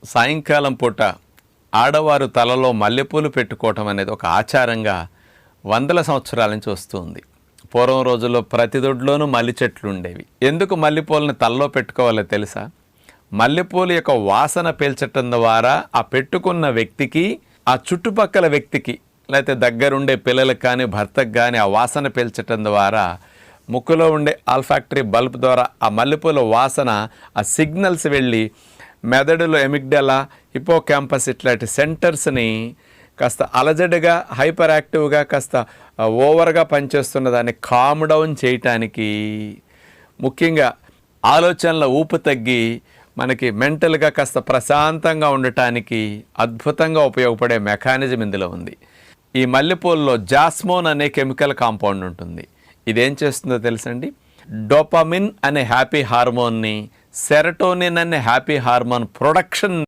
సాయంకాలం పూట ఆడవారు తలలో మల్లెపూలు పెట్టుకోవటం అనేది ఒక ఆచారంగా వందల సంవత్సరాల నుంచి వస్తుంది. పూర్వం రోజుల్లో ప్రతి దొడ్లోనూ మల్లె చెట్లు ఉండేవి. ఎందుకు మల్లెపూలను తలలో పెట్టుకోవాలో తెలుసా? మల్లెపూలు యొక్క వాసన పీల్చటం ద్వారా ఆ పెట్టుకున్న వ్యక్తికి, ఆ చుట్టుపక్కల వ్యక్తికి, లేకపోతే దగ్గరుండే పిల్లలకు కానీ భర్తకు కానీ ఆ వాసన పీల్చటం ద్వారా ముక్కులో ఉండే ఆల్ఫాక్టరీ బల్బ్ ద్వారా ఆ మల్లెపూల వాసన, ఆ సిగ్నల్స్ వెళ్ళి మెదడులో ఎమిగ్డలా, హిపోకాంపస్ ఇట్లాంటి సెంటర్స్ని కాస్త అలజడిగా, హైపర్ యాక్టివ్గా, కాస్త ఓవర్గా పనిచేస్తున్న దాన్ని కామ్ డౌన్ చేయటానికి, ముఖ్యంగా ఆలోచనల ఊపు తగ్గి మనకి మెంటల్గా కాస్త ప్రశాంతంగా ఉండటానికి అద్భుతంగా ఉపయోగపడే మెకానిజం ఇందులో ఉంది. ఈ మల్లెపూలలో జాస్మోన్ అనే కెమికల్ కాంపౌండ్ ఉంటుంది. ఇదేం చేస్తుందో తెలుసండి? డోపామిన్ అనే హ్యాపీ హార్మోన్ని, సెరటోనిన్ అనే హ్యాపీ హార్మోన్ ప్రొడక్షన్